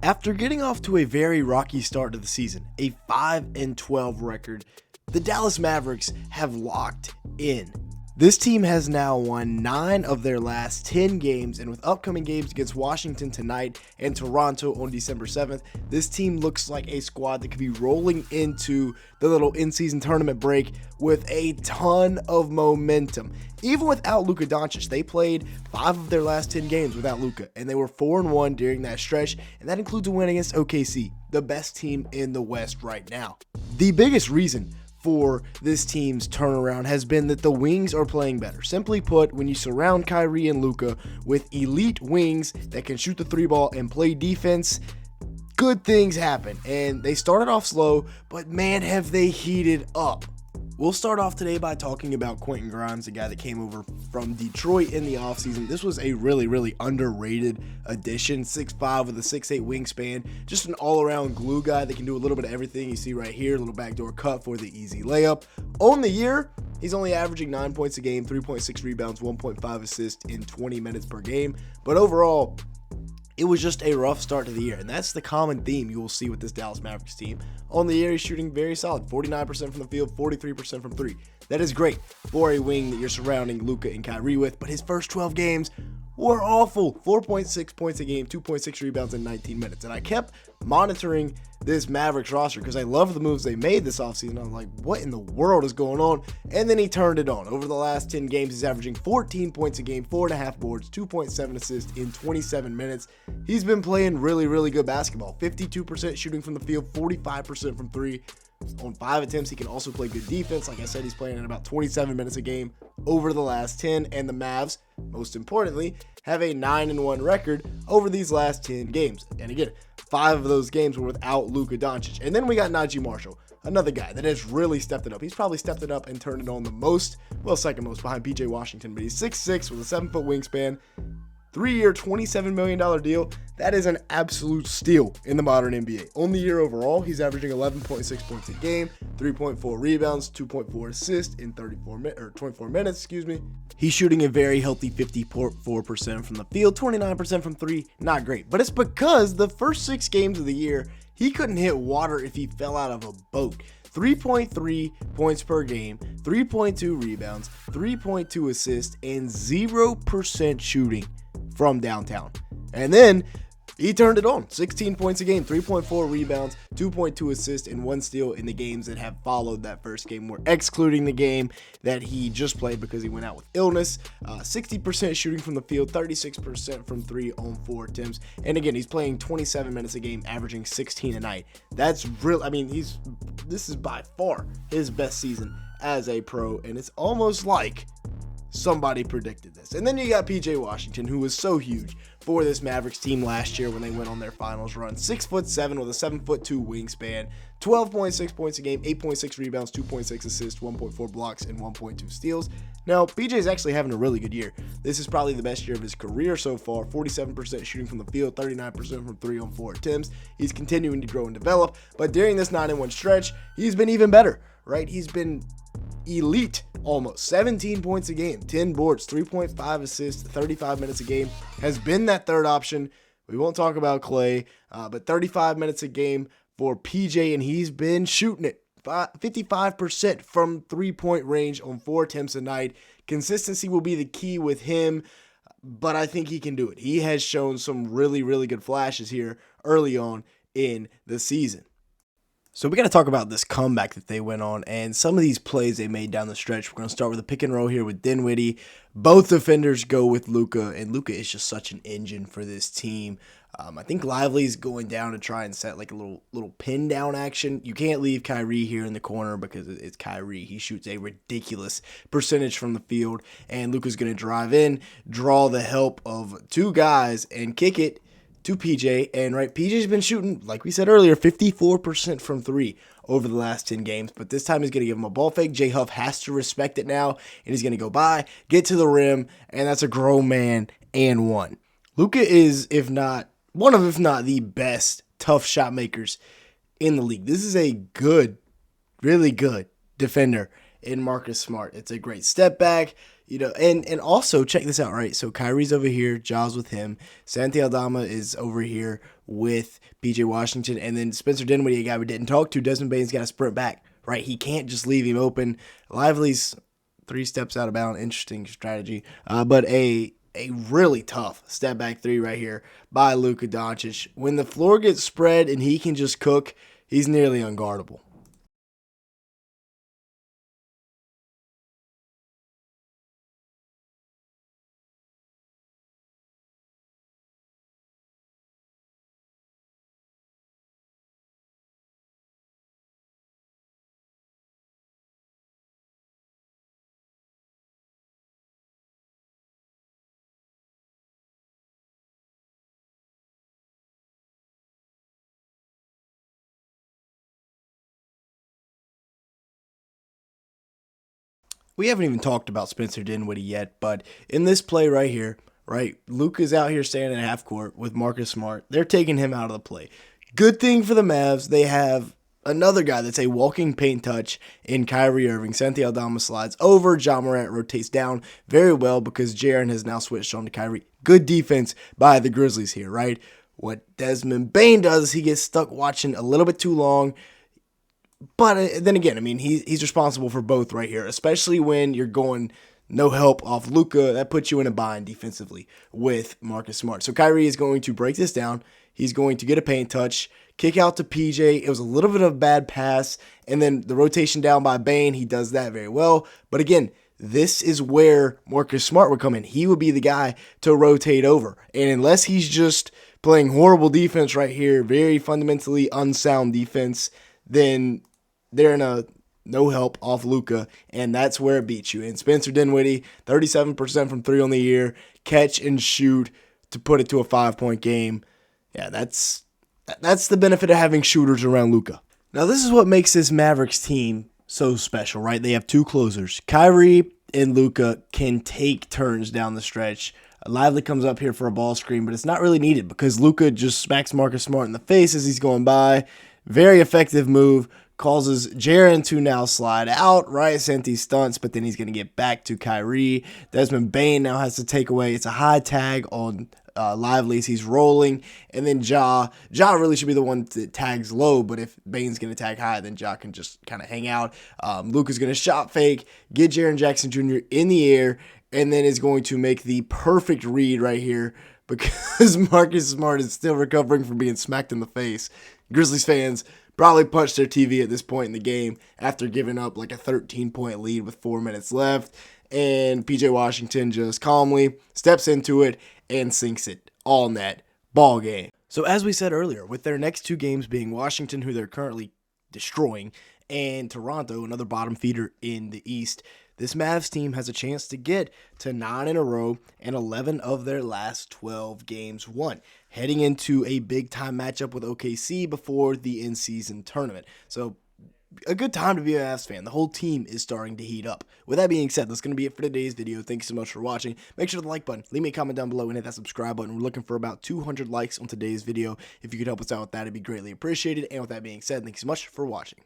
After getting off to a very rocky start to the season, a 5-12 record, the Dallas Mavericks have locked in. This team has now won 9 of their last 10 games, and with upcoming games against Washington tonight and Toronto on December 7th, this team looks like a squad that could be rolling into the little in-season tournament break with a ton of momentum. Even without Luka Doncic, they played 5 of their last 10 games without Luka, and they were 4-1 during that stretch, and that includes a win against OKC, the best team in the West right now. The biggest reason for this team's turnaround has been that the wings are playing better. Simply put, when you surround Kyrie and Luka with elite wings that can shoot the 3-ball and play defense, good things happen. And they started off slow, but man, have they heated up. We'll start off today by talking about Quentin Grimes, the guy that came over from Detroit in the offseason. This was a really underrated addition. 6'5" with a 6'8" wingspan. Just an all-around glue guy that can do a little bit of everything. You see right here, a little backdoor cut for the easy layup. On the year, he's only averaging 9 points a game, 3.6 rebounds, 1.5 assists in 20 minutes per game. But overall, it was just a rough start to the year, and that's the common theme you will see with this Dallas Mavericks team. On the year, he's shooting very solid, 49% from the field, 43% from 3. That is great for a wing that you're surrounding Luka and Kyrie with, but his first 12 games were awful. 4.6 points a game, 2.6 rebounds in 19 minutes, and I kept monitoring this Mavericks roster because I love the moves they made this offseason. I was like, what in the world is going on? And then he turned it on. Over the last 10 games, he's averaging 14 points a game, 4.5 boards, 2.7 assists in 27 minutes. He's been playing really good basketball. 52% shooting from the field, 45% from 3. On 5 attempts, he can also play good defense. Like I said, he's playing in about 27 minutes a game over the last 10. And the Mavs, most importantly, have a 9-1 record over these last 10 games. And again, 5 of those games were without Luka Doncic. And then we got Naji Marshall, another guy that has really stepped it up. He's probably stepped it up and turned it on the most, well, second most behind PJ Washington, but he's 6'6" with a 7-foot wingspan. 3-year, $27 million deal. That is an absolute steal in the modern NBA. On the year overall, he's averaging 11.6 points a game, 3.4 rebounds, 2.4 assists in 24 minutes. He's shooting a very healthy 54% from the field, 29% from 3. Not great, but it's because the first 6 games of the year, he couldn't hit water if he fell out of a boat. 3.3 points per game, 3.2 rebounds, 3.2 assists, and 0% shooting from downtown. And then he turned it on. 16 points a game, 3.4 rebounds, 2.2 assists, and 1 steal in the games that have followed that first game. We're excluding the game that he just played because he went out with illness. 60% shooting from the field, 36% from 3 on 4 attempts. And again, he's playing 27 minutes a game, averaging 16 a night. That's real. I mean, this is by far his best season as a pro, and it's almost like somebody predicted this. And then you got PJ Washington, who was so huge for this Mavericks team last year when they went on their finals run. 6'7" with a 7'2" wingspan, 12.6 points a game, 8.6 rebounds, 2.6 assists, 1.4 blocks, and 1.2 steals. Now, PJ is actually having a really good year. This is probably the best year of his career so far. 47% shooting from the field, 39% from 3 on 4 attempts. He's continuing to grow and develop, but during this 9-1 stretch, he's been even better, right? He's been elite almost. 17 points a game, 10 boards, 3.5 assists, 35 minutes a game. Has been that third option. We won't talk about Clay, but 35 minutes a game for PJ, and he's been shooting it. 55% from 3-point range on 4 attempts a night. Consistency will be the key with him, but I think he can do it. He has shown some really good flashes here early on in the season. So we got to talk about this comeback that they went on and some of these plays they made down the stretch. We're going to start with a pick and roll here with Dinwiddie. Both defenders go with Luka, and Luka is just such an engine for this team. I think Lively's going down to try and set like a little pin down action. You can't leave Kyrie here in the corner because it's Kyrie. He shoots a ridiculous percentage from the field, and Luka's going to drive in, draw the help of 2 guys, and kick it to PJ. And right, PJ's been shooting, like we said earlier, 54% from 3 over the last 10 games, but this time he's going to give him a ball fake. J Huff has to respect it now, and he's going to go by, get to the rim, and that's a grown man and 1. Luka is, if not the best tough shot makers in the league. This is a really good defender in Marcus Smart. It's a great step back. And also check this out, right? So Kyrie's over here, Jaws with him. Santi Aldama is over here with PJ Washington. And then Spencer Dinwiddie, a guy we didn't talk to, Desmond Bane's got to sprint back, right? He can't just leave him open. Lively's 3 steps out of bounds. Interesting strategy. But a really tough step back 3 right here by Luka Doncic. When the floor gets spread and he can just cook, he's nearly unguardable. We haven't even talked about Spencer Dinwiddie yet, but in this play right here, right, Luka's out here standing at half court with Marcus Smart. They're taking him out of the play. Good thing for the Mavs, they have another guy that's a walking paint touch in Kyrie Irving. Santi Aldama slides over. Ja Morant rotates down very well because Jaren has now switched on to Kyrie. Good defense by the Grizzlies here, right? What Desmond Bane does is he gets stuck watching a little bit too long. But then again, I mean, he's responsible for both right here, especially when you're going no help off Luka. That puts you in a bind defensively with Marcus Smart. So Kyrie is going to break this down. He's going to get a paint touch, kick out to PJ. It was a little bit of a bad pass, and then the rotation down by Bane, he does that very well. But again, this is where Marcus Smart would come in. He would be the guy to rotate over. And unless he's just playing horrible defense right here, very fundamentally unsound defense, then they're in a no help off Luka, and that's where it beats you. And Spencer Dinwiddie, 37% from 3 on the year, catch and shoot to put it to a 5-point game. Yeah, that's the benefit of having shooters around Luka. Now, this is what makes this Mavericks team so special, right? They have 2 closers. Kyrie and Luka can take turns down the stretch. Lively comes up here for a ball screen, but it's not really needed because Luka just smacks Marcus Smart in the face as he's going by. Very effective move. Causes Jaren to now slide out, right? Santi stunts, but then he's going to get back to Kyrie. Desmond Bane now has to take away. It's a high tag on Lively as he's rolling. And then Ja really should be the one that tags low, but if Bane's going to tag high, then Ja can just kind of hang out. Luka's going to shot fake, get Jaren Jackson Jr. in the air, and then is going to make the perfect read right here because Marcus Smart is still recovering from being smacked in the face. Grizzlies fans probably punched their TV at this point in the game after giving up like a 13-point lead with 4 minutes left. And PJ Washington just calmly steps into it and sinks it all net. Ball game. So as we said earlier, with their next 2 games being Washington, who they're currently destroying, and Toronto, another bottom feeder in the East, this Mavs team has a chance to get to 9 in a row and 11 of their last 12 games won, heading into a big-time matchup with OKC before the in-season tournament. So a good time to be a Mavs fan. The whole team is starting to heat up. With that being said, that's going to be it for today's video. Thank you so much for watching. Make sure to like button, leave me a comment down below, and hit that subscribe button. We're looking for about 200 likes on today's video. If you could help us out with that, it'd be greatly appreciated. And with that being said, thank you so much for watching.